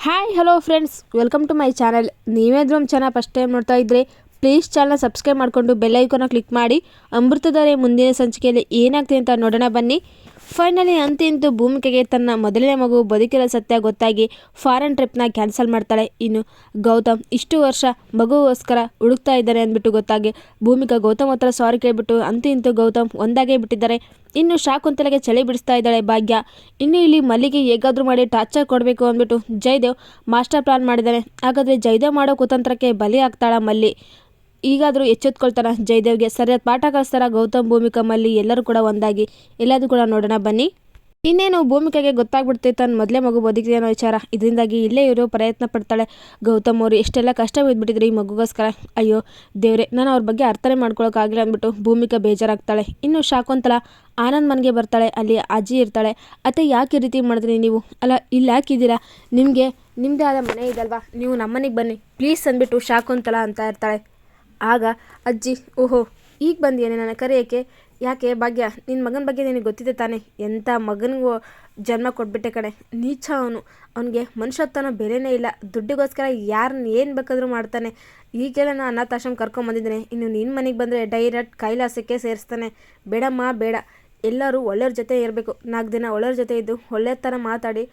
Hi hello friends, welcome to my channel. ನೀವೇನಾದರೂ ನಮ್ಮ channel first time ನೋಡ್ತಾ ಇದ್ದರೆ ಪ್ಲೀಸ್ ಚಾನಲ್ ಸಬ್ಸ್ಕ್ರೈಬ್ ಮಾಡಿಕೊಂಡು ಬೆಲ್ ಐಕಾನ ಕ್ಲಿಕ್ ಮಾಡಿ. ಅಮೃತಧಾರೆ ಮುಂದಿನ ಸಂಚಿಕೆಯಲ್ಲಿ ಏನಾಗ್ತದೆ ಅಂತ ನೋಡೋಣ ಬನ್ನಿ. ಫೈನಲಿ ಅಂತೂ ಭೂಮಿಕೆಗೆ ತನ್ನ ಮೊದಲನೇ ಮಗು ಬದುಕಿರೋ ಸತ್ಯ ಗೊತ್ತಾಗಿ ಫಾರಿನ್ ಟ್ರಿಪ್ನ ಕ್ಯಾನ್ಸಲ್ ಮಾಡ್ತಾಳೆ. ಇನ್ನು ಗೌತಮ್ ಇಷ್ಟು ವರ್ಷ ಮಗುಗೋಸ್ಕರ ಹುಡುಕ್ತಾ ಇದ್ದಾರೆ ಅಂದ್ಬಿಟ್ಟು ಗೊತ್ತಾಗಿ ಭೂಮಿಕಾ ಗೌತಮ್ ಹತ್ರ ಸಾರಿ ಕೇಳ್ಬಿಟ್ಟು ಅಂತೂ ಗೌತಮ್ ಒಂದಾಗೇ ಬಿಟ್ಟಿದ್ದಾರೆ. ಇನ್ನು ಶಾಕುಂತಲೆಗೆ ಚಳಿ ಬಿಡಿಸ್ತಾ ಇದ್ದಾಳೆ ಭಾಗ್ಯ. ಇನ್ನು ಇಲ್ಲಿ ಮಲ್ಲಿಗೆ ಹೇಗಾದರೂ ಮಾಡಿ ಟಾರ್ಚರ್ ಕೊಡಬೇಕು ಅಂದ್ಬಿಟ್ಟು ಜಯದೇವ್ ಮಾಸ್ಟರ್ ಪ್ಲಾನ್ ಮಾಡಿದ್ದಾನೆ. ಹಾಗಾದರೆ ಜಯದೇವ್ ಮಾಡೋ ಕುತಂತ್ರಕ್ಕೆ ಬಲಿ ಆಗ್ತಾಳ ಮಲ್ಲಿ. ಈಗಾದರೂ ಎಚ್ಚೆತ್ಕೊಳ್ತಾರ ಜಯದೇವ್ಗೆ ಸರಿಯಾದ ಪಾಠ ಕಲಿಸ್ತಾರ ಗೌತಮ್, ಭೂಮಿಕಾ, ಮಲ್ಲಿ ಎಲ್ಲರೂ ಕೂಡ ಒಂದಾಗಿ. ಎಲ್ಲದೂ ಕೂಡ ನೋಡೋಣ ಬನ್ನಿ. ಇನ್ನೇನು ಭೂಮಿಕೆಗೆ ಗೊತ್ತಾಗ್ಬಿಡ್ತೆ ತನ್ನ ಮೊದಲೇ ಮಗು ಬದುಕಿದೆ ಅನ್ನೋ ವಿಚಾರ. ಇದರಿಂದಾಗಿ ಇಲ್ಲೇ ಇರೋ ಪ್ರಯತ್ನ ಪಡ್ತಾಳೆ. ಗೌತಮ್ ಅವರು ಎಷ್ಟೆಲ್ಲ ಕಷ್ಟ ಬಿದ್ದುಬಿಟ್ಟಿದ್ರು ಈ ಮಗುಗೋಸ್ಕರ. ಅಯ್ಯೋ ದೇವ್ರೆ, ನಾನು ಅವ್ರ ಬಗ್ಗೆ ಅರ್ಥನೇ ಮಾಡ್ಕೊಳಕ್ಕಾಗಿಲ್ಲ ಅಂದ್ಬಿಟ್ಟು ಭೂಮಿಕಾ ಬೇಜಾರಾಗ್ತಾಳೆ. ಇನ್ನು ಶಾಕುಂತಲ ಆನಂದ್ ಮನೆಗೆ ಬರ್ತಾಳೆ. ಅಲ್ಲಿ ಅಜ್ಜಿ ಇರ್ತಾಳೆ. ಅತ್ತೆ ಯಾಕೆ ಈ ರೀತಿ ಮಾಡಿದ್ರಿ ನೀವು? ಅಲ್ಲ ಇಲ್ಲಿ ಯಾಕಿದ್ದೀರಾ? ನಿಮಗೆ ನಿಮ್ಮದೇ ಆದ ಮನೆ ಇದಲ್ವಾ, ನೀವು ನಮ್ಮನೆಗೆ ಬನ್ನಿ ಪ್ಲೀಸ್ ಅಂದ್ಬಿಟ್ಟು ಶಾಕುಂತಲ ಅಂತ ಇರ್ತಾಳೆ. ಆಗ ಅಜ್ಜಿ, ಓಹೋ ಈಗ ಬಂದಿಯೇನೆ ನನ್ನ ಕರೆಯೋಕ್ಕೆ? ಯಾಕೆ ಭಾಗ್ಯ, ನಿನ್ನ ಮಗನ ಬಗ್ಗೆ ನಿನಗೆ ಗೊತ್ತಿದೆ ತಾನೆ? ಎಂಥ ಮಗನಿಗೂ ಜನ್ಮ ಕೊಟ್ಬಿಟ್ಟೆ ಕಣೆ. ನೀಚ ಅವನು. ಅವನಿಗೆ ಮನುಷ್ಯತ್ವನ ಬೆಲೆನೇ ಇಲ್ಲ. ದುಡ್ಡಿಗೋಸ್ಕರ ಯಾರನ್ನ ಏನು ಬೇಕಾದರೂ ಮಾಡ್ತಾನೆ. ಈಗೆಲ್ಲ ನಾನು ಅನಾಥಾಶ್ರಮ ಕರ್ಕೊಂಬಂದಿದ್ದೇನೆ. ಇನ್ನು ನಿನ್ನ ಮನೆಗೆ ಬಂದರೆ ಡೈರೆಕ್ಟ್ ಕೈಲಾಸಕ್ಕೆ ಸೇರಿಸ್ತಾನೆ. ಬೇಡಮ್ಮ ಬೇಡ, ಎಲ್ಲರೂ ಒಳ್ಳೆಯವ್ರ ಜೊತೆ ಇರಬೇಕು. 4 ದಿನ ಒಳ್ಳೆಯವ್ರ ಜೊತೆ ಇದ್ದು ಒಳ್ಳೆಯ ಥರ ಮಾತಾಡಿ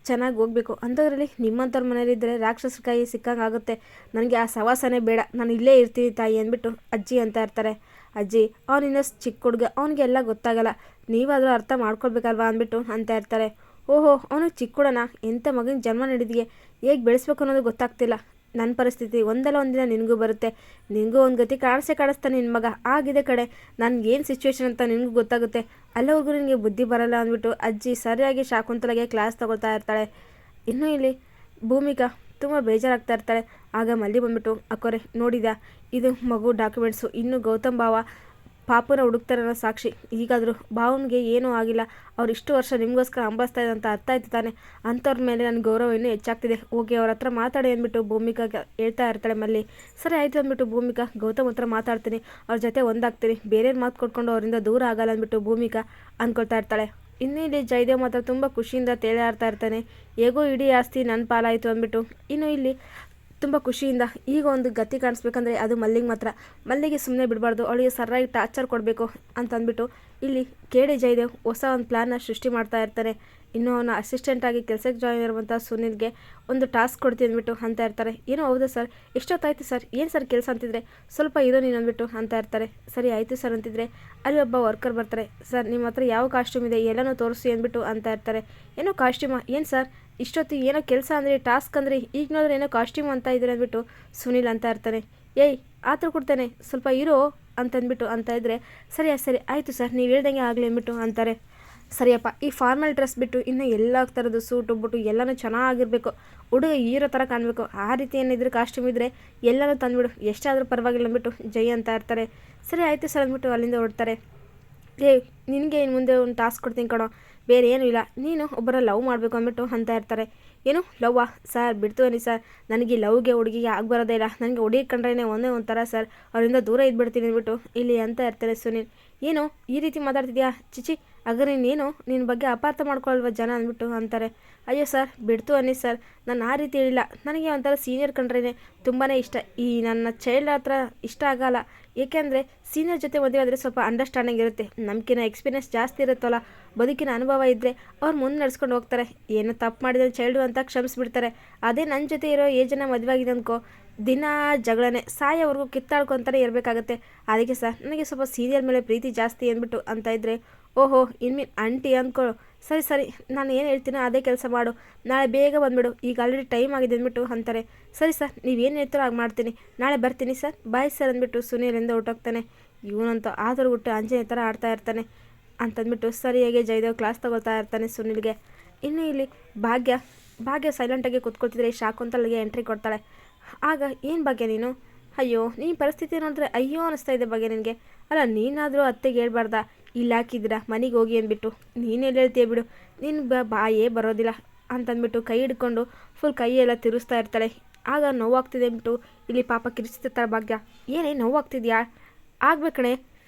ಚೆನ್ನಾಗಿ ಹೋಗ್ಬೇಕು. ಅಂಥದ್ರಲ್ಲಿ ನಿಮ್ಮಂಥವ್ರ ಮನೇಲಿದ್ದರೆ ರಾಕ್ಷಸರ ಕೈ ಸಿಕ್ಕಂಗೆ ಆಗುತ್ತೆ. ನನಗೆ ಆ ಸವಾಸನೇ ಬೇಡ, ನಾನು ಇಲ್ಲೇ ಇರ್ತೀನಿ ತಾಯಿ ಅಂದ್ಬಿಟ್ಟು ಅಜ್ಜಿ ಅಂತ ಇರ್ತಾರೆ. ಅಜ್ಜಿ, ಅವನಿನ್ನ ಚಿಕ್ಕ ಹುಡುಗ, ಅವನಿಗೆಲ್ಲ ಗೊತ್ತಾಗಲ್ಲ, ನೀವಾದರೂ ಅರ್ಥ ಮಾಡ್ಕೊಳ್ಬೇಕಲ್ವಾ ಅಂದ್ಬಿಟ್ಟು ಅಂತ ಇರ್ತಾರೆ. ಓಹೋ, ಅವನಿಗೆ ಚಿಕ್ಕ ಹುಡನ, ಎಂಥ ಮಗನ ಜನ್ಮ ನೀಡಿದೆಯೇ, ಹೇಗೆ ಬೆಳೆಸ್ಬೇಕು ಅನ್ನೋದು ಗೊತ್ತಾಗ್ತಿಲ್ಲ. ನನ್ನ ಪರಿಸ್ಥಿತಿ ಒಂದಲ್ಲ ಒಂದಿನ ನಿನಗೂ ಬರುತ್ತೆ. ನಿನಗೂ ಒಂದು ಗತಿ ಕಾಣಿಸ್ತಾನೆ ನಿನ್ನ ಮಗ. ಆಗಿದೆ ಕಡೆ, ನನಗೇನು ಸಿಚುವೇಶನ್ ಅಂತ ನಿನಗೂ ಗೊತ್ತಾಗುತ್ತೆ. ಅಲ್ಲವರೆಗೂ ನಿನಗೆ ಬುದ್ಧಿ ಬರಲ್ಲ ಅಂದ್ಬಿಟ್ಟು ಅಜ್ಜಿ ಸರಿಯಾಗಿ ಶಾಕುಂತಲೆಗೆ ಕ್ಲಾಸ್ ತಗೊಳ್ತಾ ಇರ್ತಾಳೆ. ಇನ್ನೂ ಇಲ್ಲಿ ಭೂಮಿಕಾ ತುಂಬ ಬೇಜಾರಾಗ್ತಾ ಇರ್ತಾಳೆ. ಆಗ ಮಲ್ಲಿ ಬಂದ್ಬಿಟ್ಟು, ಅಕ್ಕೋರೆ ನೋಡಿದ, ಇದು ಮಗು ಡಾಕ್ಯುಮೆಂಟ್ಸು. ಇನ್ನು ಗೌತಮ್ ಭಾವ ಪಾಪನ ಹುಡುಕ್ತಾರನ್ನ ಸಾಕ್ಷಿ. ಈಗಾದರೂ ಭಾವನಿಗೆ ಏನೂ ಆಗಿಲ್ಲ. ಅವ್ರು ಇಷ್ಟು ವರ್ಷ ನಿಮಗೋಸ್ಕರ ಹಂಬಲಿಸ್ತಾ ಇದ್ದಂತ ಅರ್ಥ ಆಯ್ತು ತಾನೆ. ಅಂಥವ್ರ ಮೇಲೆ ನನ್ನ ಗೌರವ ಇನ್ನೂ ಹೆಚ್ಚಾಗ್ತಿದೆ. ಹೋಗಿ ಅವ್ರ ಹತ್ರ ಮಾತಾಡಿ ಅಂದ್ಬಿಟ್ಟು ಭೂಮಿಕಾಗೆ ಹೇಳ್ತಾ ಇರ್ತಾಳೆ ಮಲ್ಲಿ. ಸರಿ ಆಯಿತು ಅಂದ್ಬಿಟ್ಟು ಭೂಮಿಕಾ ಗೌತಮ್ ಹತ್ರ ಮಾತಾಡ್ತೀನಿ, ಅವ್ರ ಜೊತೆ ಒಂದಾಗ್ತೀನಿ, ಬೇರೆ ಮಾತು ಕೊಟ್ಕೊಂಡು ಅವರಿಂದ ದೂರ ಆಗಲ್ಲ ಅಂದ್ಬಿಟ್ಟು ಭೂಮಿಕಾ ಅಂದ್ಕೊಳ್ತಾ ಇರ್ತಾಳೆ. ಇನ್ನೂ ಇಲ್ಲಿ ಜಯದೇವ್ ಮಾತ್ರ ತುಂಬ ಖುಷಿಯಿಂದ ತೇಲಾಡ್ತಾ ಇರ್ತಾನೆ. ಹೇಗೋ ಇಡೀ ಆಸ್ತಿ ನನ್ನ ಪಾಲಾಯಿತು ಅಂದ್ಬಿಟ್ಟು. ಇನ್ನು ಇಲ್ಲಿ ತುಂಬ ಖುಷಿಯಿಂದ ಈಗ ಒಂದು ಗತಿ ಕಾಣಿಸ್ಬೇಕಂದ್ರೆ ಅದು ಮಲ್ಲಿಗೆ ಮಾತ್ರ. ಮಲ್ಲಿಗೆ ಸುಮ್ಮನೆ ಬಿಡಬಾರ್ದು, ಅವಳಿಗೆ ಸರಿಯಾಗಿ ಟಾರ್ಚರ್ ಕೊಡಬೇಕು ಅಂತಂದ್ಬಿಟ್ಟು ಇಲ್ಲಿ ಕೇಳಿ ಜಯದೇವ್ ಹೊಸ ಒಂದು ಪ್ಲ್ಯಾನ್ನ ಸೃಷ್ಟಿ ಮಾಡ್ತಾ ಇರ್ತಾನೆ. ಇನ್ನೂ ಅವನ ಅಸಿಸ್ಟೆಂಟಾಗಿ ಕೆಲಸಕ್ಕೆ ಜಾಯಿನ್ ಇರುವಂಥ ಸುನಿಲ್ಗೆ ಒಂದು ಟಾಸ್ಕ್ ಕೊಡ್ತೀನಿ ಅಂದ್ಬಿಟ್ಟು ಅಂತ ಇರ್ತಾರೆ. ಏನೋ ಹೌದಾ ಸರ್, ಎಷ್ಟೊತ್ತಾಯ್ತು ಸರ್, ಏನು ಸರ್ ಕೆಲಸ ಅಂತಿದ್ರೆ, ಸ್ವಲ್ಪ ಇರೋ ನೀನು ಅಂದ್ಬಿಟ್ಟು ಅಂತ ಇರ್ತಾರೆ. ಸರಿ ಆಯಿತು ಸರ್ ಅಂತಿದ್ರೆ ಅಲ್ಲಿ ಒಬ್ಬ ವರ್ಕರ್ ಬರ್ತಾರೆ. ಸರ್ ನಿಮ್ಮ ಹತ್ರ ಯಾವ ಕಾಸ್ಟ್ಯೂಮ್ ಇದೆ ಎಲ್ಲನೂ ತೋರಿಸಿ ಅಂದ್ಬಿಟ್ಟು ಅಂತ ಇರ್ತಾರೆ. ಏನೋ ಕಾಸ್ಟ್ಯೂಮಾ? ಏನು ಸರ್ ಇಷ್ಟೊತ್ತು ಏನೋ ಕೆಲಸ ಅಂದರೆ ಟಾಸ್ಕ್ ಅಂದರೆ ಈಗ ನೋಡಿದ್ರೆ ಏನೋ ಕಾಸ್ಟ್ಯೂಮ್ ಅಂತ ಇದ್ರೆ ಅಂದ್ಬಿಟ್ಟು ಸುನಿಲ್ ಅಂತ ಇರ್ತಾನೆ. ಏಯ್ ಆತರ ಕೊಡ್ತಾನೆ, ಸ್ವಲ್ಪ ಇರೋ ಅಂತಂದ್ಬಿಟ್ಟು ಅಂತ ಇದ್ದರೆ ಸರಿ ಆಯಿತು ಸರ್, ನೀವು ಹೇಳ್ದಂಗೆ ಆಗಲಿ ಅಂದ್ಬಿಟ್ಟು ಅಂತಾರೆ. ಸರಿಯಪ್ಪ, ಈ ಫಾರ್ಮಲ್ ಡ್ರೆಸ್ ಬಿಟ್ಟು ಇನ್ನು ಎಲ್ಲ ಥರದ್ದು ಸೂಟು ಬುಟ್ಟು ಎಲ್ಲನೂ ಚೆನ್ನಾಗಿರಬೇಕು, ಹುಡುಗ ಹೀರೋ ಥರ ಕಾಣಬೇಕು. ಆ ರೀತಿ ಏನಿದ್ರೆ ಕಾಸ್ಟ್ಯೂಮ್ ಇದ್ದರೆ ಎಲ್ಲನೂ ತಂದುಬಿಡು, ಎಷ್ಟಾದರೂ ಪರವಾಗಿಲ್ಲ ಅಂದ್ಬಿಟ್ಟು ಜೈ ಅಂತ ಇರ್ತಾರೆ. ಸರಿ ಆಯಿತು ಸರ್ ಅಂದ್ಬಿಟ್ಟು ಅಲ್ಲಿಂದ ಹೊರಡ್ತಾರೆ. ನಿನಗೆ ಇನ್ನು ಮುಂದೆ ಒಂದು ಟಾಸ್ಕ್ ಕೊಡ್ತೀನಿ ಕಣೋ, ಬೇರೆ ಏನೂ ಇಲ್ಲ, ನೀನು ಒಬ್ಬರ ಲವ್ ಮಾಡಬೇಕು ಅಂದ್ಬಿಟ್ಟು ಅಂತ ಇರ್ತಾರೆ. ಏನು ಲವ್ವಾ ಸರ್? ಬಿಡ್ತು ಅನ್ನಿ ಸರ್, ನನಗೆ ಲವ್ಗೆ ಹುಡುಗಿಗೆ ಆಗ್ಬರೋದೇ ಇಲ್ಲ. ನನಗೆ ಹುಡುಗಿ ಕಂಡ್ರೇ ಒಂದೇ ಒಂಥರ ಸರ್, ಅವರಿಂದ ದೂರ ಇದ್ಬಿಡ್ತೀನಿ ಅಂದ್ಬಿಟ್ಟು ಇಲ್ಲಿ ಅಂತ ಇರ್ತಾರೆ ಸುನೀಲ್. ಏನು ಈ ರೀತಿ ಮಾತಾಡ್ತಿದ್ಯಾ? ಚಿಚಿ, ಹಾಗಾದ್ರೆ ನೀನು ನಿನ್ನ ಬಗ್ಗೆ ಅಪಾರ್ಥ ಮಾಡ್ಕೊಳ್ಳಲ್ವ ಜನ ಅಂದ್ಬಿಟ್ಟು ಅಂತಾರೆ. ಅಯ್ಯೋ ಸರ್ ಬಿಡ್ತು ಅನ್ನಿ ಸರ್, ನಾನು ಆ ರೀತಿ ಹೇಳಿಲ್ಲ. ನನಗೆ ಒಂಥರ ಸೀನಿಯರ್ ಕಂಡ್ರೇ ತುಂಬಾ ಇಷ್ಟ. ಈ ನನ್ನ ಚೈಲ್ಡ್ ಹತ್ರ ಇಷ್ಟ ಆಗಲ್ಲ. ಏಕೆಂದರೆ ಸೀನಿಯರ್ ಜೊತೆ ಮದುವೆ ಆದರೆ ಸ್ವಲ್ಪ ಅಂಡರ್ಸ್ಟ್ಯಾಂಡಿಂಗ್ ಇರುತ್ತೆ, ನಮಗಿನ ಎಕ್ಸ್ಪೀರಿಯನ್ಸ್ ಜಾಸ್ತಿ ಇರುತ್ತಲ್ಲ, ಬದುಕಿನ ಅನುಭವ ಇದ್ದರೆ ಅವ್ರು ಮುಂದೆ ನಡ್ಸ್ಕೊಂಡು ಹೋಗ್ತಾರೆ. ಏನು ತಪ್ಪು ಮಾಡಿದ ಚೈಲ್ಡು ಅಂತ ಕ್ಷಮಿಸ್ಬಿಡ್ತಾರೆ. ಅದೇ ನನ್ನ ಜೊತೆ ಇರೋ ಏಜನ್ನು ಮದುವೆ ಆಗಿದೆ ಅಂದ್ಕೋ, ದಿನ ಜಗಳನೇ, ಸಾಯೋವರೆಗೂ ಕಿತ್ತಾಡ್ಕೊತಾನೆ ಇರಬೇಕಾಗತ್ತೆ. ಅದಕ್ಕೆ ಸರ್ ನನಗೆ ಸ್ವಲ್ಪ ಸೀನಿಯರ್ ಮೇಲೆ ಪ್ರೀತಿ ಜಾಸ್ತಿ ಅಂದ್ಬಿಟ್ಟು ಅಂತ ಇದ್ದರೆ, ಓಹೋ ಇನ್ಮೇಲೆ ಆಂಟಿ ಅಂದ್ಕೊಳ್ಳು. ಸರಿ ನಾನು ಏನು ಹೇಳ್ತೀನೋ ಅದೇ ಕೆಲಸ ಮಾಡು, ನಾಳೆ ಬೇಗ ಬಂದುಬಿಡು, ಈಗ ಆಲ್ರೆಡಿ ಟೈಮ್ ಆಗಿದೆ ಅಂದ್ಬಿಟ್ಟು ಅಂತಾರೆ. ಸರಿ ಸರ್, ನೀವೇನು ಹೇಳ್ತಾರೋ ಹಾಗೆ ಮಾಡ್ತೀನಿ, ನಾಳೆ ಬರ್ತೀನಿ ಸರ್, ಬಾಯ್ ಸರ್ ಅಂದ್ಬಿಟ್ಟು ಸುನೀಲಿಂದ ಹೊರಟೋಗ್ತಾನೆ. ಇವನಂತೂ ಆದರೂ ಹುಟ್ಟು ಅಂಜನೆ ಥರ ಆಡ್ತಾ ಇರ್ತಾನೆ ಅಂತಂದ್ಬಿಟ್ಟು ಸರಿಯಾಗಿ ಜಯದೇವ್ ಕ್ಲಾಸ್ ತಗೊಳ್ತಾ ಇರ್ತಾನೆ ಸುನೀಲ್ಗೆ. ಇನ್ನು ಇಲ್ಲಿ ಭಾಗ್ಯ ಸೈಲೆಂಟಾಗಿ ಕೂತ್ಕೊಳ್ತಿದ್ರೆ ಶಾಕುಂತಲೆಗೆ ಎಂಟ್ರಿ ಕೊಡ್ತಾಳೆ. ಆಗ ಏನು ಭಾಗ್ಯ ನೀನು? ಅಯ್ಯೋ ನೀನು ಪರಿಸ್ಥಿತಿ ನೋಡಿದ್ರೆ ಅಯ್ಯೋ ಅನ್ನಿಸ್ತಾ ಇದೆ ಭಾಗ್ಯ ನಿನಗೆ. ಅಲ್ಲ ನೀನಾದರೂ ಅತ್ತೆಗೆ ಹೇಳ್ಬಾರ್ದಾ, ಇಲ್ಲಿ ಹಾಕಿದ್ದೀರಾ ಮನೆಗೆ ಹೋಗಿ ಅಂದ್ಬಿಟ್ಟು? ನೀನೆಲ್ಲಿ ಹೇಳ್ತೀಯ ಬಿಡು, ನಿನ್ನ ಬಾಯೇ ಬರೋದಿಲ್ಲ ಅಂತಂದ್ಬಿಟ್ಟು ಕೈ ಹಿಡ್ಕೊಂಡು ಫುಲ್ ಕೈಯೆಲ್ಲ ತಿರುಗಿಸ್ತಾ ಇರ್ತಾಳೆ. ಆಗ ನೋವಾಗ್ತಿದೆ ಅಂದ್ಬಿಟ್ಟು ಇಲ್ಲಿ ಪಾಪ ಕಿರಿಸ್ತಿರ್ತಾಳೆ ಭಾಗ್ಯ. ಏನೇ ನೋವಾಗ್ತಿದ್ಯಾ? ಆಗ್ಬೇಕಣೆ,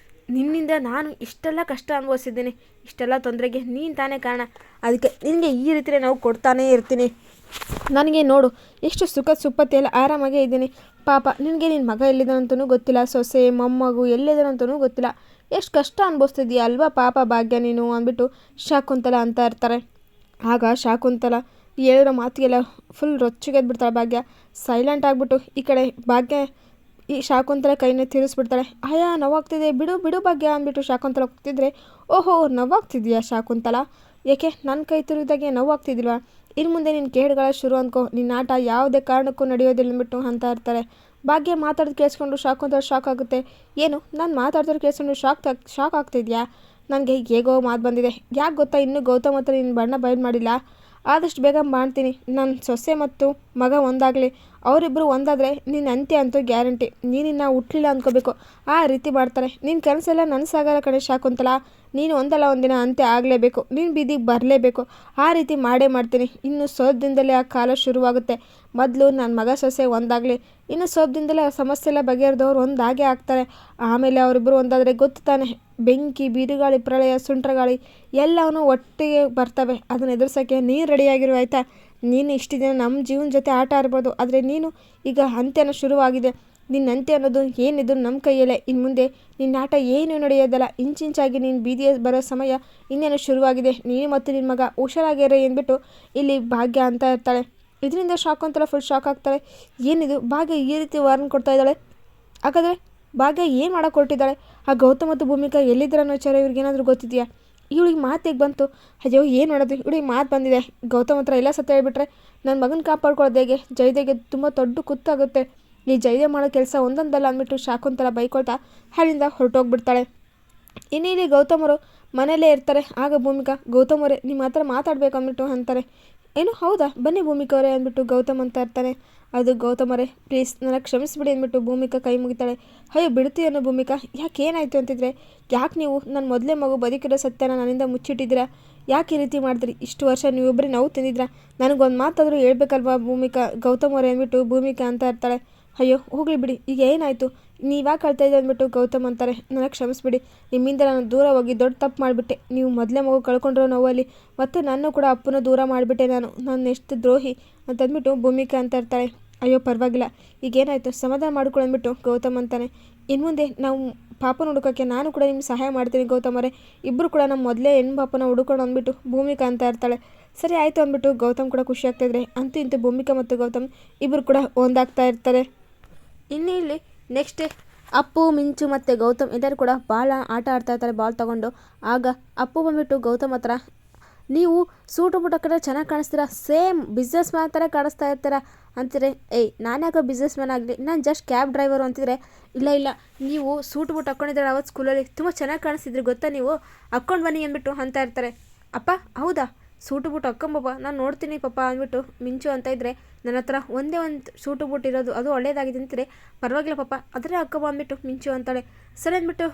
ನಿನ್ನಿಂದ ನಾನು ಇಷ್ಟೆಲ್ಲ ಕಷ್ಟ ಅನುಭವಿಸಿದ್ದೀನಿ, ಇಷ್ಟೆಲ್ಲ ತೊಂದರೆಗೆ ನೀನು ತಾನೇ ಕಾರಣ, ಅದಕ್ಕೆ ನಿನಗೆ ಈ ರೀತಿಯೇ ನಾವು ಕೊಡ್ತಾನೇ ಇರ್ತೀನಿ. ನನಗೆ ನೋಡು ಎಷ್ಟು ಸುಖ ಸುಪ್ಪತ್ತಿಯಲ್ಲ ಆರಾಮಾಗೇ ಇದ್ದೀನಿ. ಪಾಪ ನಿನಗೆ ನಿನ್ನ ಮಗ ಎಲ್ಲಿದ್ದಾನಂತನೂ ಗೊತ್ತಿಲ್ಲ, ಸೊಸೆ ಮೊಮ್ಮಗು ಎಲ್ಲಿದ್ದಾನಂತನೂ ಗೊತ್ತಿಲ್ಲ, ಎಷ್ಟು ಕಷ್ಟ ಅನುಭವಿಸ್ತಿದ್ದೀಯ ಅಲ್ವಾ ಪಾಪ ಭಾಗ್ಯ ನೀನು ಅಂದ್ಬಿಟ್ಟು ಶಾಕುಂತಲ ಅಂತ ಇರ್ತಾರೆ. ಆಗ ಶಾಕುಂತಲ ಹೇಳಿರೋ ಮಾತಿಗೆಲ್ಲ ಫುಲ್ ರೊಚ್ಚಿಗೆದ್ಬಿಡ್ತಾಳೆ. ಭಾಗ್ಯ ಸೈಲೆಂಟ್ ಆಗಿಬಿಟ್ಟು ಈ ಕಡೆ ಭಾಗ್ಯ ಈ ಶಾಕುಂತಲ ಕೈನೇ ತಿರುಗಿಸ್ಬಿಡ್ತಾಳೆ. ಅಯ್ಯ ನೋವಾಗ್ತಿದೆ, ಬಿಡು ಬಿಡು ಭಾಗ್ಯ ಅಂದ್ಬಿಟ್ಟು ಶಾಕುಂತಲ ಹೋಗ್ತಿದ್ರೆ, ಓಹೋ ನೋವಾಗ್ತಿದೆಯಾ ಶಾಕುಂತಲ, ಏಕೆ ನನ್ನ ಕೈ ತಿರುಗಿದಾಗೆ ನೋವಾಗ್ತಿದ್ದಿಲ್ವಾ, ಇನ್ನು ಮುಂದೆ ನಿನ್ನ ಕೇಡುಗಳ ಶುರು ಅಂದ್ಕೋ, ನಿನ್ನ ಆಟ ಯಾವುದೇ ಕಾರಣಕ್ಕೂ ನಡೆಯೋದಿಲ್ಲ ಅಂದ್ಬಿಟ್ಟು ಅಂತ ಇರ್ತಾರೆ. ಭಾಗ್ಯ ಮಾತಾಡೋದು ಕೇಳಿಸ್ಕೊಂಡು ಶಾಕುಂತಲ ಶಾಕ್ ಆಗುತ್ತೆ. ಏನು ನಾನು ಮಾತಾಡ್ತಾರೆ ಕೇಳಿಸ್ಕೊಂಡು ಶಾಕ್ ಆಗ್ತಿದ್ಯಾ, ನನಗೆ ಹೇಗೋ ಮಾತು ಬಂದಿದೆ, ಯಾಕೆ ಗೊತ್ತಾ ಇನ್ನೂ ಗೌತಮ್ ಹತ್ರ ನಿನ್ನ ಬಣ್ಣ ಬಯಲು ಮಾಡಿಲ್ಲ, ಆದಷ್ಟು ಬೇಗ ಮಾಡ್ತೀನಿ. ನನ್ನ ಸೊಸೆ ಮತ್ತು ಮಗ ಒಂದಾಗಲಿ, ಅವರಿಬ್ಬರು ಒಂದಾದರೆ ನಿನ್ನ ಅಂತ್ಯ ಅಂತೂ ಗ್ಯಾರಂಟಿ, ನೀನಿನ್ನ ಹುಟ್ಟಲಿಲ್ಲ ಅಂದ್ಕೋಬೇಕು, ಆ ರೀತಿ ಮಾಡ್ತಾರೆ. ನಿನ್ನ ಕನಸೆಲ್ಲ ನನಸಾಗಲ್ಲ ಕಣೆ ಶಾಕುಂತಲ, ನೀನು ಒಂದಲ್ಲ ಒಂದಿನ ಅಂತ್ಯ ಆಗಲೇಬೇಕು, ನೀನು ಬೀದಿಗೆ ಬರಲೇಬೇಕು, ಆ ರೀತಿ ಮಾಡೇ ಮಾಡ್ತೀನಿ. ಇನ್ನು ಸ್ವಲ್ಪ ದಿನದಲ್ಲೇ ಆ ಕಾಲ ಶುರುವಾಗುತ್ತೆ. ಮೊದಲು ನನ್ನ ಮಗ ಸೊಸೆ ಒಂದಾಗಲಿ, ಇನ್ನು ಸ್ವಲ್ಪ ದಿನದಲ್ಲೇ ಆ ಸಮಸ್ಯೆ ಎಲ್ಲ ಬಗೆಹರಿದವ್ರು ಒಂದಾಗೇ ಆಗ್ತಾರೆ. ಆಮೇಲೆ ಅವರಿಬ್ಬರು ಒಂದಾದರೆ ಗೊತ್ತು ತಾನೆ, ಬೆಂಕಿ ಬಿರುಗಾಳಿ ಪ್ರಳಯ ಸುಂಟ್ರಗಾಳಿ ಎಲ್ಲವೂ ಒಟ್ಟಿಗೆ ಬರ್ತವೆ. ಅದನ್ನು ಎದುರಿಸೋಕ್ಕೆ ನೀನು ರೆಡಿಯಾಗಿರು ಆಯಿತಾ. ನೀನು ಇಷ್ಟು ದಿನ ನಮ್ಮ ಜೀವನ ಜೊತೆ ಆಟ ಆಡ್ಬೋದು, ಆದರೆ ನೀನು ಈಗ ಅಂತ್ಯನ ಶುರುವಾಗಿದೆ. ನಿನ್ನ ಅಂತ್ಯ ಅನ್ನೋದು ಏನಿದ್ರು ನಮ್ಮ ಕೈಯಲ್ಲೇ. ಇನ್ನು ಮುಂದೆ ನಿನ್ನ ಆಟ ಏನು ನಡೆಯೋದಲ್ಲ, ಇಂಚಿಂಚಾಗಿ ನೀನು ಬೀದಿಗೆ ಬರೋ ಸಮಯ ಇನ್ನೇನು ಶುರುವಾಗಿದೆ. ನೀನು ಮತ್ತು ನಿನ್ನ ಮಗ ಹುಷಾರಾಗಿರೋ ಎಂದ್ಬಿಟ್ಟು ಇಲ್ಲಿ ಭಾಗ್ಯ ಅಂತ ಇರ್ತಾಳೆ. ಇದರಿಂದ ಶಾಕುಂತಲ ಫುಲ್ ಶಾಕ್ ಆಗ್ತಾಳೆ. ಏನಿದು ಭಾಗ್ಯ ಈ ರೀತಿ ವಾರ್ನ್ ಕೊಡ್ತಾ ಇದ್ದಾಳೆ, ಹಾಗಾದರೆ ಭಾಗ್ಯ ಏನು ಮಾಡೋಕೆ ಹೊರಟಿದ್ದಾಳೆ, ಆ ಗೌತಮ್ ಮತ್ತು ಭೂಮಿಕಾ ಎಲ್ಲಿದ್ದಾರೆ ಅನ್ನೋ ವಿಚಾರ ಇವ್ರಿಗೇನಾದರೂ ಗೊತ್ತಿದೆಯಾ, ಇವಳಿಗೆ ಮಾತಿಗೆ ಬಂತು, ಅಯ್ಯೋ ಏನು ಮಾಡೋದು, ಇವಳಿಗೆ ಮಾತು ಬಂದಿದೆ, ಗೌತಮ್ ಹತ್ರ ಎಲ್ಲ ಸತ್ತ ಹೇಳ್ಬಿಟ್ರೆ ನನ್ನ ಮಗನ ಕಾಪಾಡ್ಕೊಳ್ಳೋದು ಹೇಗೆ, ಜಯದೇವ್ಗೆ ತುಂಬ ದೊಡ್ಡ ಕುತ್ತಾಗುತ್ತೆ, ಈ ಜಯದೇವ್ ಮಾಡೋ ಕೆಲಸ ಒಂದೊಂದಲ್ಲ ಅಂದ್ಬಿಟ್ಟು ಶಾಕುಂತಲ ಬೈಕೊಳ್ತಾ ಅಲ್ಲಿಂದ ಹೊರಟೋಗ್ಬಿಡ್ತಾಳೆ. ಇನ್ನು ಇಲ್ಲಿ ಗೌತಮರು ಮನೆಯಲ್ಲೇ ಇರ್ತಾರೆ. ಆಗ ಭೂಮಿಕಾ, ಗೌತಮ್ ಅವರೇ ನಿಮ್ಮ ಹತ್ರ ಮಾತಾಡಬೇಕು ಅಂದ್ಬಿಟ್ಟು ಅಂತಾರೆ. ಏನು ಹೌದಾ, ಬನ್ನಿ ಭೂಮಿಕಾ ಅವರೇ ಅಂದ್ಬಿಟ್ಟು ಗೌತಮ್ ಅಂತ ಇರ್ತಾನೆ. ಅದು ಗೌತಮ್ ಅವರೇ ಪ್ಲೀಸ್ ನನಗೆ ಕ್ಷಮಿಸ್ಬಿಡಿ ಅಂದ್ಬಿಟ್ಟು ಭೂಮಿಕಾ ಕೈ ಮುಗಿತಾಳೆ. ಅಯ್ಯೋ ಬಿಡ್ತೀಯನ್ನೋ ಭೂಮಿಕಾ, ಯಾಕೆ ಏನಾಯಿತು ಅಂತಿದ್ರೆ, ಯಾಕೆ ನೀವು ನನ್ನ ಮೊದಲೇ ಮಗು ಬದುಕಿರೋ ಸತ್ಯನ ನನ್ನಿಂದ ಮುಚ್ಚಿಟ್ಟಿದ್ದೀರಾ, ಯಾಕೆ ಈ ರೀತಿ ಮಾಡಿದ್ರಿ, ಇಷ್ಟು ವರ್ಷ ನೀವೊಬ್ಬರೇ ನೋವು ತಿಂದಿದ್ರಾ, ನನಗೊಂದು ಮಾತಾದರೂ ಹೇಳ್ಬೇಕಲ್ವಾ ಭೂಮಿಕಾ, ಗೌತಮ್ ಅವರೇ ಅಂದ್ಬಿಟ್ಟು ಭೂಮಿಕಾ ಅಂತ ಇರ್ತಾಳೆ. ಅಯ್ಯೋ ಹೋಗಲಿ ಬಿಡಿ, ಈಗ ಏನಾಯಿತು, ನೀವ್ಯಾಕೆ ಕಳ್ತಾ ಇದ್ದೆ ಅಂದ್ಬಿಟ್ಟು ಗೌತಮ್ ಅಂತಾರೆ. ನನಗೆ ಕ್ಷಮಿಸ್ಬಿಡಿ, ನಿಮ್ಮಿಂದ ನಾನು ದೂರ ಹೋಗಿ ದೊಡ್ಡ ತಪ್ಪು ಮಾಡಿಬಿಟ್ಟೆ, ನೀವು ಮೊದಲೇ ಮಗು ಕಳ್ಕೊಂಡಿರೋ ನೋವಲ್ಲಿ ಮತ್ತು ನಾನು ಕೂಡ ಅಪ್ಪನ ದೂರ ಮಾಡಿಬಿಟ್ಟೆ, ನಾನು ಎಷ್ಟು ದ್ರೋಹಿ ಅಂತಂದ್ಬಿಟ್ಟು ಭೂಮಿಕಾ ಅಂತ ಇರ್ತಾಳೆ. ಅಯ್ಯೋ ಪರವಾಗಿಲ್ಲ, ಈಗೇನಾಯಿತು ಸಮಾಧಾನ ಮಾಡ್ಕೊಳ್ಳಂದ್ಬಿಟ್ಟು ಗೌತಮ್ ಅಂತಾನೆ. ಇನ್ನು ಮುಂದೆ ನಾವು ಪಾಪನ ಹುಡುಕೋಕ್ಕೆ ನಾನು ಕೂಡ ನಿಮ್ಗೆ ಸಹಾಯ ಮಾಡ್ತೀನಿ ಗೌತಮ್ ಅವರೇ, ಇಬ್ಬರು ಕೂಡ ನಮ್ಮ ಮೊದಲೇ ಹೆಣ್ಣು ಪಾಪನ ಹುಡುಕೊಂಡು ಅಂದ್ಬಿಟ್ಟು ಭೂಮಿಕಾ ಅಂತ ಇರ್ತಾಳೆ. ಸರಿ ಆಯಿತು ಅಂದ್ಬಿಟ್ಟು ಗೌತಮ್ ಕೂಡ ಖುಷಿ ಆಗ್ತಾಯಿದ್ರೆ, ಅಂತೂ ಇಂತೂ ಭೂಮಿಕಾ ಮತ್ತು ಗೌತಮ್ ಇಬ್ಬರು ಕೂಡ ಒಂದಾಗ್ತಾ ಇರ್ತಾರೆ. ಇನ್ನು ಇಲ್ಲಿ ನೆಕ್ಸ್ಟ್ ಅಪ್ಪು ಮಿಂಚು ಮತ್ತು ಗೌತಮ್ ಎಲ್ಲರೂ ಕೂಡ ಭಾಳ ಆಟ ಆಡ್ತಾ ಇರ್ತಾರೆ ಬಾಲ್ ತೊಗೊಂಡು. ಆಗ ಅಪ್ಪು ಬಂದುಬಿಟ್ಟು ಗೌತಮ್ ಹತ್ರ, ನೀವು ಸೂಟು ಬೂಟ್ ಹಾಕಿದ್ರೆ ಚೆನ್ನಾಗಿ ಕಾಣಿಸ್ತೀರಾ, ಸೇಮ್ ಬಿಸ್ನೆಸ್ ಮ್ಯಾನ್ ಥರ ಕಾಣಿಸ್ತಾ ಇರ್ತೀರ ಅಂತಿದ್ರೆ, ಏಯ್ ನಾನು ಯಾಕೋ ಬಿಸ್ನೆಸ್ ಮ್ಯಾನ್ ಆಗಲಿ, ನಾನು ಜಸ್ಟ್ ಕ್ಯಾಬ್ ಡ್ರೈವರು ಅಂತಿದ್ರೆ, ಇಲ್ಲ ನೀವು ಸೂಟು ಬೂಟ್ ಹಾಕ್ಕೊಂಡಿದ್ರೆ ಅವತ್ತು ಸ್ಕೂಲಲ್ಲಿ ತುಂಬ ಚೆನ್ನಾಗಿ ಕಾಣಿಸ್ತಿದ್ರಿ ಗೊತ್ತಾ, ನೀವು ಹಾಕ್ಕೊಂಡು ಬನ್ನಿ ಅಂದ್ಬಿಟ್ಟು ಅಂತ ಇರ್ತಾರೆ. ಅಪ್ಪ ಹೌದಾ, ಸೂಟು ಬೂಟ್ ಹಾಕ್ಕೊಂಬಪ್ಪ ನಾನು ನೋಡ್ತೀನಿ ಪಾಪ ಅಂದ್ಬಿಟ್ಟು ಮಿಂಚು ಅಂತ ಇದ್ದರೆ, ನನ್ನ ಹತ್ರ ಒಂದೇ ಒಂದು ಸೂಟು ಬೂಟ್ ಇರೋದು, ಅದು ಒಳ್ಳೇದಾಗಿದೆ ಅಂತಿದ್ರೆ, ಪರವಾಗಿಲ್ಲ ಪಾಪ ಅದರೇ ಹಾಕ್ಕೊಬ ಅಂದ್ಬಿಟ್ಟು ಮಿಂಚು ಅಂತಾಳೆ. ಸರಿ ಅಂದ್ಬಿಟ್ಟು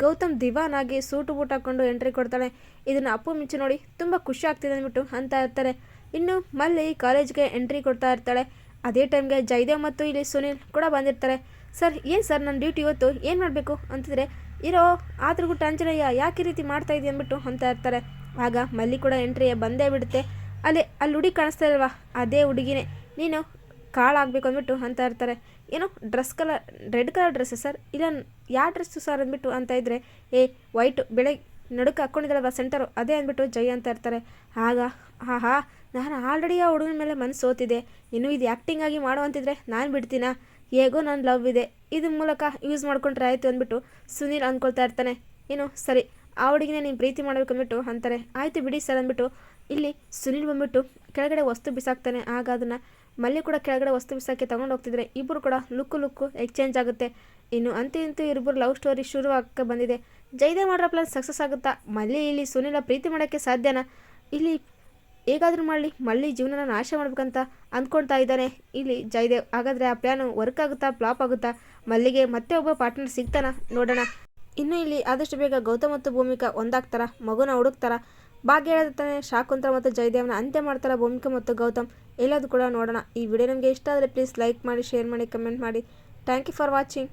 ಗೌತಮ್ ದಿವಾನಾಗಿ ಸೂಟು ಬೂಟ್ ಹಾಕ್ಕೊಂಡು ಎಂಟ್ರಿ ಕೊಡ್ತಾಳೆ. ಇದನ್ನು ಅಪ್ಪು ಮಿಂಚು ನೋಡಿ ತುಂಬ ಖುಷಿ ಆಗ್ತಿದೆ ಅಂದ್ಬಿಟ್ಟು ಅಂತ ಇರ್ತಾರೆ. ಇನ್ನು ಮಲ್ಲಿ ಕಾಲೇಜ್ಗೆ ಎಂಟ್ರಿ ಕೊಡ್ತಾ ಇರ್ತಾಳೆ. ಅದೇ ಟೈಮ್ಗೆ ಜಯದೇವ್ ಮತ್ತು ಇಲ್ಲಿ ಸುನಿಲ್ ಕೂಡ ಬಂದಿರ್ತಾರೆ. ಸರ್ ಏನು ಸರ್ ನನ್ನ ಡ್ಯೂಟಿ ಇವತ್ತು ಏನು ಮಾಡಬೇಕು ಅಂತಿದ್ರೆ, ಇರೋ ಆದ್ರೂ ಆಂಜನೇಯ ಯಾಕೆ ಈ ರೀತಿ ಮಾಡ್ತಾ ಇದೆಯಾ ಅಂದ್ಬಿಟ್ಟು ಅಂತ ಇರ್ತಾರೆ. ಆಗ ಮಲ್ಲಿ ಕೂಡ ಎಂಟ್ರಿ ಬಂದೇ ಬಿಡುತ್ತೆ. ಅಲ್ಲಿ ಹುಡುಗಿ ಕಾಣಿಸ್ತಾ ಇಲ್ವಾ, ಅದೇ ಹುಡುಗಿನೇ, ನೀನು ಕಾಳಾಗಬೇಕು ಅಂದ್ಬಿಟ್ಟು ಅಂತ ಇರ್ತಾರೆ. ಏನು dress colour red colour dress sir, ಇಲ್ಲ ಯಾವ ಡ್ರೆಸ್ಸು ಸರ್ ಅಂದ್ಬಿಟ್ಟು ಅಂತ ಇದ್ದರೆ, ವೈಟು ಬೆಳಗ್ಗೆ ನಡುಕ್ಕೆ ಹಾಕ್ಕೊಂಡಿದ್ದಾಳಲ್ವ ಸೆಂಟರು, ಅದೇ ಅಂದ್ಬಿಟ್ಟು ಜೈ ಅಂತ ಇರ್ತಾರೆ. ಆಗ ಆಹಾ ನಾನು ಆಲ್ರೆಡಿ ಆ ಹುಡುಗನ ಮೇಲೆ ಮನಸ್ಸು ಸೋತಿದೆ, ಇನ್ನು ಇದು ಆ್ಯಕ್ಟಿಂಗ್ ಆಗಿ ಮಾಡುವಂತಿದ್ರೆ ನಾನು ಬಿಡ್ತೀನಾ, ಹೇಗೋ ನನ್ನ ಲವ್ ಇದೆ, ಇದ್ರ ಮೂಲಕ ಯೂಸ್ ಮಾಡ್ಕೊಂಡ್ರೆ ಆಯಿತು ಅಂದ್ಬಿಟ್ಟು ಸುನೀಲ್ ಅಂದ್ಕೊಳ್ತಾ ಇರ್ತಾನೆ. ಏನು ಸರಿ ಆ ಹುಡುಗಿನೇ ನೀನು ಪ್ರೀತಿ ಮಾಡಬೇಕು ಅಂದ್ಬಿಟ್ಟು ಅಂತಾರೆ. ಆಯಿತು ಬಿಡಿ ಸರ್ ಅಂದ್ಬಿಟ್ಟು ಇಲ್ಲಿ ಸುನೀಲ್ ಬಂದ್ಬಿಟ್ಟು ಕೆಳಗಡೆ ವಸ್ತು ಬಿಸಾಕ್ತಾನೆ. ಆಗ ಅದನ್ನು ಮಲ್ಲಿ ಕೂಡ ಕೆಳಗಡೆ ವಸ್ತು ಬಿಸಾಕಿ ತೊಗೊಂಡು ಹೋಗ್ತಿದ್ರೆ, ಇಬ್ಬರು ಕೂಡ ಲುಕ್ಕು ಎಕ್ಸ್ಚೇಂಜ್ ಆಗುತ್ತೆ. ಇನ್ನು ಅಂತೂ ಇಬ್ಬರು ಲವ್ ಸ್ಟೋರಿ ಶುರು ಆಗ್ತಾ ಬಂದಿದೆ. ಜಯದೇವ್ ಮಾಡೋ ಪ್ಲಾನ್ ಸಕ್ಸಸ್ ಆಗುತ್ತಾ, ಮಲ್ಲಿ ಇಲ್ಲಿ ಸುನೀಲ ಪ್ರೀತಿ ಮಾಡೋಕ್ಕೆ ಸಾಧ್ಯನಾ, ಇಲ್ಲಿ ಹೇಗಾದರೂ ಮಾಡಲಿ ಮಲ್ಲಿ ಜೀವನನ ನಾಶ ಮಾಡ್ಬೇಕಂತ ಅಂದ್ಕೊಳ್ತಾ ಇದ್ದಾನೆ ಇಲ್ಲಿ ಜಯದೇವ್. ಹಾಗಾದರೆ ಆ ಪ್ಲ್ಯಾನು ವರ್ಕ್ ಆಗುತ್ತಾ ಫ್ಲಾಪ್ ಆಗುತ್ತಾ, ಮಲ್ಲಿಗೆ ಮತ್ತೆ ಒಬ್ಬ ಪಾರ್ಟ್ನರ್ ಸಿಗ್ತಾನ ನೋಡೋಣ. ಇನ್ನು ಇಲ್ಲಿ ಆದಷ್ಟು ಬೇಗ ಗೌತಮ್ ಮತ್ತು ಭೂಮಿಕಾ ಒಂದಾಗ್ತಾರ, ಮಗುನ ಹುಡುಕ್ತಾರ, ಭಾಗ್ಯ ಹೇಳ್ತಾನೆ ಶಾಕುಂತಲ ಮತ್ತು ಜಯದೇವ್ನ ಅಂತ್ಯ ಮಾಡ್ತಾರ ಭೂಮಿಕಾ ಮತ್ತು ಗೌತಮ್, ಎಲ್ಲದು ಕೂಡ ನೋಡೋಣ. ಈ ವಿಡಿಯೋ ನಿಮಗೆ ಇಷ್ಟ ಆದರೆ ಪ್ಲೀಸ್ ಲೈಕ್ ಮಾಡಿ, ಶೇರ್ ಮಾಡಿ, ಕಮೆಂಟ್ ಮಾಡಿ. Thank you for watching.